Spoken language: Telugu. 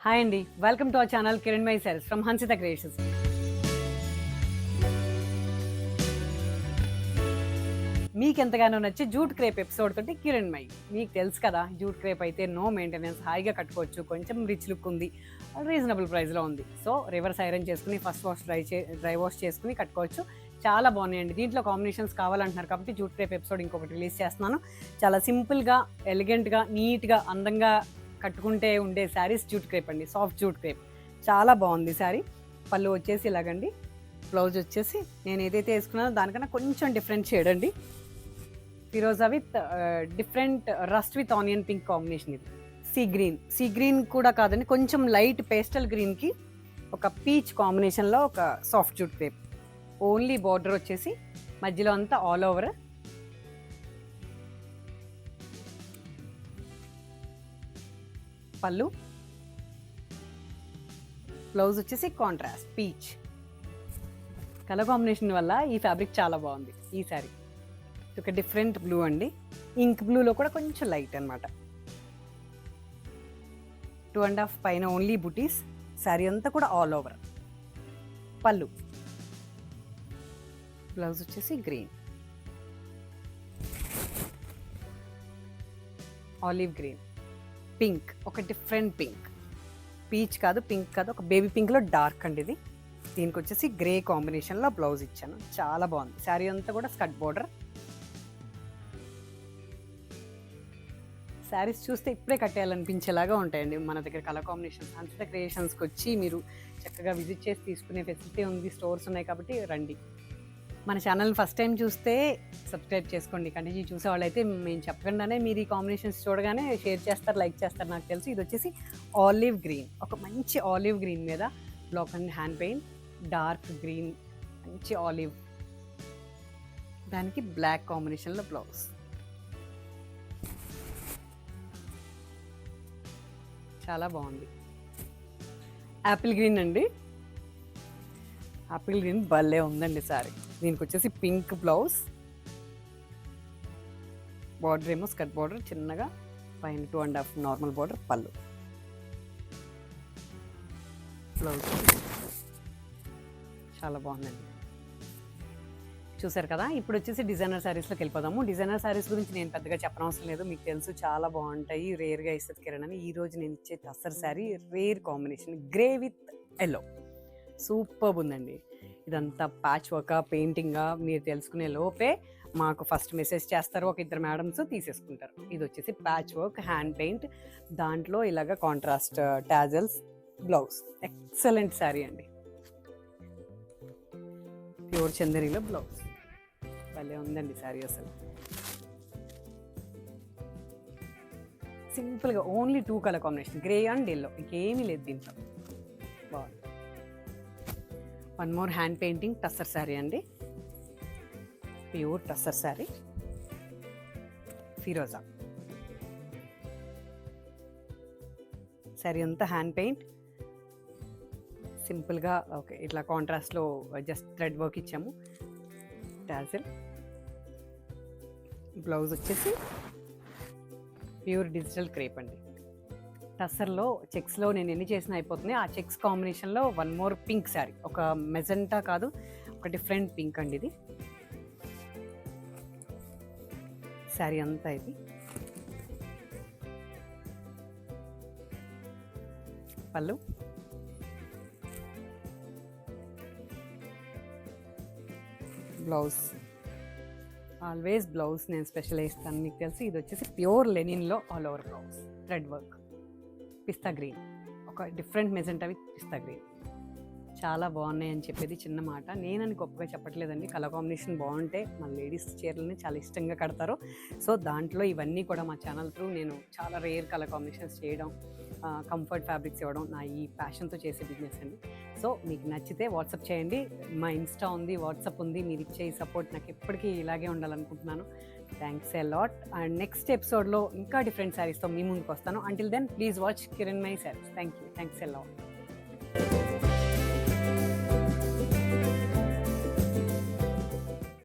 హాయ్ అండి, welcome to our channel Kiranmayi saris from Hansitha creations. మీకు ఎంతగానో నచ్చే జూట్ క్రేప్ ఎపిసోడ్ తోటి కిరణ్మయి. మీకు తెలుసు కదా, జూట్ క్రేప్ అయితే నో మెయింటెనెన్స్, హాయిగా కట్టుకోవచ్చు, కొంచెం రిచ్ లుక్ ఉంది, రీజనబుల్ ప్రైస్లో ఉంది. సో రివర్స్ ఐరన్ చేసుకుని ఫస్ట్ వాష్ డ్రై వాష్ చేసుకుని కట్టుకోవచ్చు. చాలా బాగున్నాయండి. దీంట్లో కాంబినేషన్స్ కావాలంటున్నారు కాబట్టి జూట్ క్రేప్ ఎపిసోడ్ ఇంకొకటి రిలీజ్ చేస్తున్నాను. చాలా సింపుల్గా, ఎలిగెంట్గా, నీట్గా, అందంగా కట్టుకుంటే ఉండే శారీస్ జూట్ క్రేప్ అండి. సాఫ్ట్ జూట్ క్రేప్ చాలా బాగుంది శారీ. పళ్ళు వచ్చేసి ఇలాగండి, బ్లౌజ్ వచ్చేసి నేను ఏదైతే వేసుకున్నానో దానికన్నా కొంచెం డిఫరెంట్ షేడ్ అండి. ఫిరోజా with different rust with onion pink combination. ఇది సీ గ్రీన్ కూడా కాదండి, కొంచెం లైట్ పేస్టల్ గ్రీన్కి ఒక పీచ్ కాంబినేషన్లో ఒక soft jute crepe. Only border వచ్చేసి మధ్యలో అంతా ఆల్ ఓవర్. పళ్ళు, బ్లౌజ్ వచ్చేసి కాంట్రాస్ట్ పీచ్. కలర్ కాంబినేషన్ వల్ల ఈ ఫ్యాబ్రిక్ చాలా బాగుంది. ఈ శారీ ఒక డిఫరెంట్ బ్లూ అండి, ఇంక్ బ్లూలో కూడా కొంచెం లైట్ అనమాట. 2.5 పైన ఓన్లీ బుటీస్. శారీ అంతా కూడా ఆల్ ఓవర్. పళ్ళు, బ్లౌజ్ వచ్చేసి గ్రీన్, ఆలివ్ గ్రీన్, పింక్, ఒక డిఫరెంట్ పింక్, పీచ్ కాదు, పింక్ కాదు, ఒక బేబీ పింక్లో డార్క్ అండి ఇది. దీనికి వచ్చేసి గ్రే కాంబినేషన్లో బ్లౌజ్ ఇచ్చాను. చాలా బాగుంది. శారీ అంతా కూడా స్కర్ట్ బోర్డర్. శారీస్ చూస్తే ఇప్పుడే కట్టేయాలనిపించేలాగా ఉంటాయండి మన దగ్గర. కలర్ కాంబినేషన్స్ హన్సిత క్రియేషన్స్కి వచ్చి మీరు చక్కగా విజిట్ చేసి తీసుకునే ఫెసిలిటీ ఉంది. స్టోర్స్ ఉన్నాయి కాబట్టి రండి. మన ఛానల్ ఫస్ట్ టైం చూస్తే సబ్స్క్రైబ్ చేసుకోండి. కంటిన్యూ చూసే వాళ్ళైతే మేము చెప్పకుండానే మీరు ఈ కాంబినేషన్స్ చూడగానే షేర్ చేస్తారు, లైక్ చేస్తారు, నాకు తెలుసు. ఇది వచ్చేసి ఆలివ్ గ్రీన్, ఒక మంచి ఆలివ్ గ్రీన్ మీద black and hand paint, dark green, మంచి ఆలివ్, దానికి బ్లాక్ కాంబినేషన్లో బ్లౌజ్. చాలా బాగుంది. యాపిల్ గ్రీన్ అండి, యాపిల్ గ్రీన్ భలే ఉందండి సారీ. దీనికి వచ్చేసి పింక్ బ్లౌజ్, బార్డర్ ఏమో స్కర్ట్ బార్డర్ చిన్నగా, పైన 2.5 నార్మల్ బార్డర్. పళ్ళు, బ్లౌజ్ చాలా బాగుందండి. చూసారు కదా. ఇప్పుడు వచ్చేసి డిజైనర్ శారీస్లోకి వెళ్ళిపోదాము. డిజైనర్ శారీస్ గురించి నేను పెద్దగా చెప్పనవసరం లేదు, మీకు తెలుసు చాలా బాగుంటాయి, రేర్గా ఇస్తుంది కిరణ్ అని. ఈరోజు నేను ఇచ్చే tussar sari rare combination, grey with yellow, super ఉందండి. ఇదంతా ప్యాచ్ వర్క్, పెయింటింగ్గా మీరు తెలుసుకునే లోపే మాకు ఫస్ట్ మెసేజ్ చేస్తారు, ఒక 2 మేడమ్స్ తీసేసుకుంటారు. ఇది వచ్చేసి ప్యాచ్ వర్క్ హ్యాండ్ పెయింట్, దాంట్లో ఇలాగ contrast tassels, blouse. Excellent sari అండి. ప్యూర్ చందరిలో బ్లౌజ్ భలే ఉందండి శారీ. అసలు సింపుల్గా only 2 colour combination, grey and yellow, ఇంకేమీ లేదు దీంట్లో. బాగుంది. 1 more hand painting tussar sari అండి, ప్యూర్ టస్సర్ శారీ. ఫిరోజా శారీ అంతా హ్యాండ్ పెయింట్, సింపుల్గా ఓకే ఇట్లా కాంట్రాస్ట్లో జస్ట్ థ్రెడ్ వర్క్ ఇచ్చాము. టాజిల్, బ్లౌజ్ వచ్చేసి ప్యూర్ డిజిటల్ క్రేప్ అండి. టస్సర్లో చెక్స్లో నేను ఎన్ని చేసినా అయిపోతున్నాయి. ఆ చెక్స్ కాంబినేషన్లో 1 మోర్ పింక్ శారీ, ఒక మెజెంటా కాదు, ఒక డిఫరెంట్ పింక్ అండి ఇది. శారీ అంతా ఇది. పళ్ళు, బ్లౌజ్. ఆల్వేస్ బ్లౌజ్ నేను స్పెషల్ ఇస్తాను, మీకు తెలిసి. ఇది వచ్చేసి ప్యూర్ లెనిన్లో all over blouse, thread work, pista green, ఒక different magenta with pista green. చాలా బాగున్నాయి అని చెప్పేది చిన్న మాట, నేనని గొప్పగా చెప్పట్లేదండి. కలర్ కాంబినేషన్ బాగుంటే మన లేడీస్ చీరలని చాలా ఇష్టంగా కడతారు. సో దాంట్లో ఇవన్నీ కూడా మా ఛానల్ త్రూ నేను చాలా రేర్ కలర్ కాంబినేషన్స్ చేయడం, కంఫర్ట్ ఫ్యాబ్రిక్స్ ఇవ్వడం నా ఈ ప్యాషన్తో చేసే బిజినెస్ అండి. సో మీకు నచ్చితే వాట్సాప్ చేయండి. మా ఇన్స్టా ఉంది, వాట్సాప్ ఉంది. మీరు ఇచ్చే ఈ సపోర్ట్ నాకు ఎప్పటికీ ఇలాగే ఉండాలనుకుంటున్నాను. Thanks a lot. And next ఎపిసోడ్లో ఇంకా డిఫరెంట్ శారీస్తో మీ ముందుకు వస్తాను. Until then please watch Kiranmayi saris. Thank you. Thanks a lot.